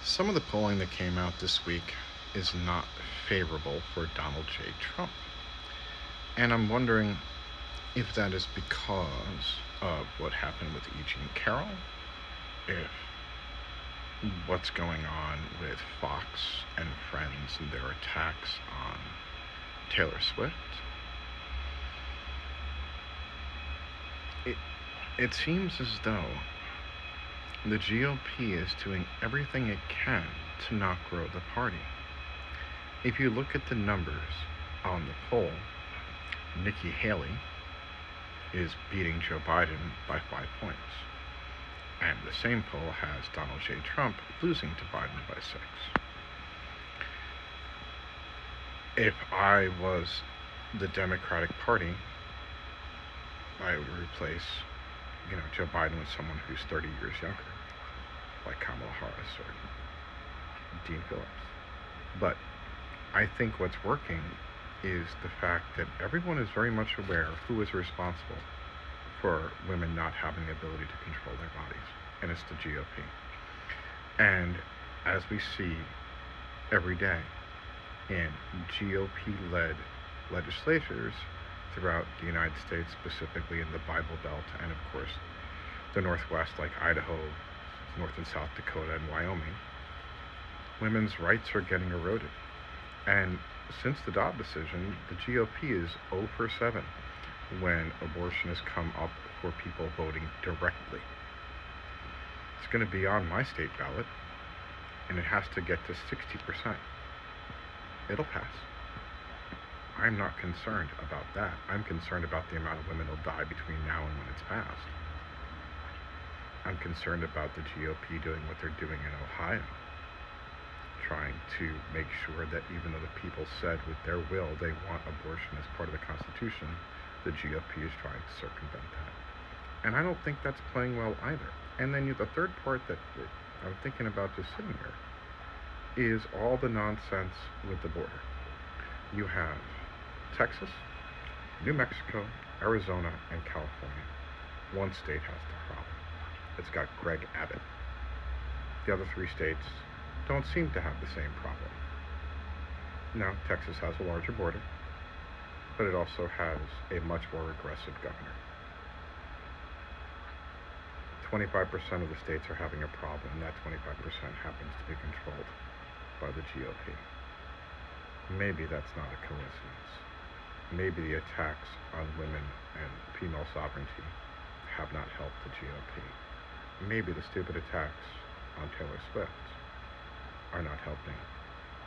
Some of the polling that came out this week is not favorable for Donald J. Trump. And I'm wondering if that is because of what happened with E. Jean Carroll, if what's going on with Fox and Friends and their attacks on Taylor Swift. It, it seems as though the GOP is doing everything it can to not grow the party. If you look at the numbers on the poll, Nikki Haley is beating Joe Biden by 5 points. And the same poll has Donald J. Trump losing to Biden by 6. If I was the Democratic Party, I would replace, Joe Biden with someone who's 30 years younger, like Kamala Harris or Dean Phillips. But I think what's working is the fact that everyone is very much aware of who is responsible for women not having the ability to control their bodies, and it's the GOP. And as we see every day in GOP-led legislatures throughout the United States, specifically in the Bible Belt, and of course the Northwest, like Idaho, North and South Dakota, and Wyoming, women's rights are getting eroded. And since the Dobbs decision, the GOP is 0 for 7 when abortion has come up for people voting directly. It's going to be on my state ballot, and it has to get to 60%. It'll pass. I'm not concerned about that. I'm concerned about the amount of women who'll die between now and when it's passed. I'm concerned about the GOP doing what they're doing in Ohio, trying to make sure that even though the people said with their will they want abortion as part of the Constitution, the GOP is trying to circumvent that. And I don't think that's playing well either. And then the third part that I'm thinking about just sitting here is all the nonsense with the border. You have Texas, New Mexico, Arizona, and California. One state has the problem. It's got Greg Abbott. The other 3 states don't seem to have the same problem. Now, Texas has a larger border, but it also has a much more aggressive governor. 25% of the states are having a problem, and that 25% happens to be controlled by the GOP. Maybe that's not a coincidence. Maybe the attacks on women and female sovereignty have not helped the GOP. Maybe the stupid attacks on Taylor Swift are not helping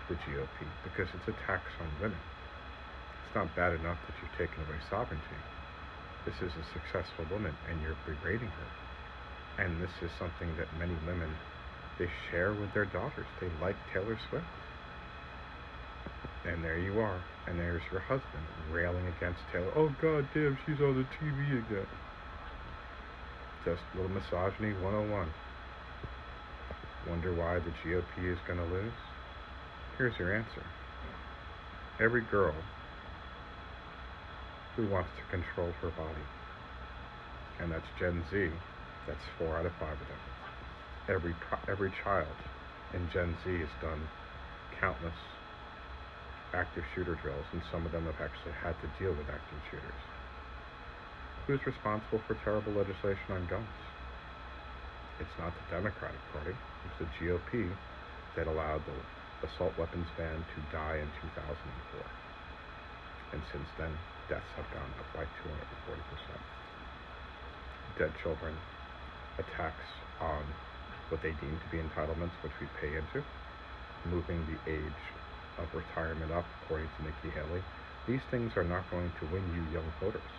the GOP because it's attacks on women. It's not bad enough that you've taken away sovereignty. This is a successful woman and you're berating her. And this is something that many women, they share with their daughters. They like Taylor Swift. And there you are. And there's your husband railing against Taylor. Oh, God damn, she's on the TV again. Just a little misogyny 101. Wonder why the GOP is going to lose? Here's your answer. Every girl who wants to control her body, and that's Gen Z, that's 4 out of 5 of them. Every child in Gen Z has done countless active shooter drills, and some of them have actually had to deal with active shooters. Who's responsible for terrible legislation on guns? It's not the Democratic Party. It's the GOP that allowed the assault weapons ban to die in 2004. And since then, deaths have gone up by 240%. Dead children, attacks on what they deem to be entitlements, which we pay into, moving the age of retirement up, according to Nikki Haley. These things are not going to win you young voters.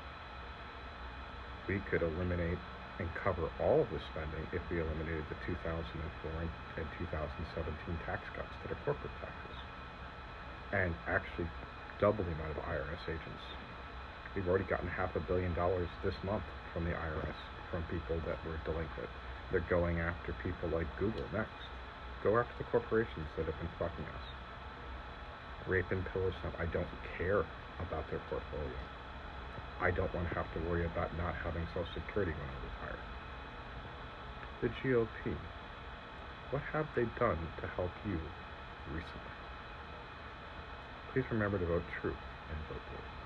We could eliminate and cover all of the spending if we eliminated the 2004 and 2017 tax cuts that are corporate taxes, and actually double the amount of IRS agents. We've already gotten $500 million this month from the IRS, from people that were delinquent. They're going after people like Google next. Go after the corporations that have been fucking us. Rape and pillage them. I don't care about their portfolio. I don't want to have to worry about not having Social Security when I retire. The GOP What have they done to help you recently? Please remember to vote true and vote blue.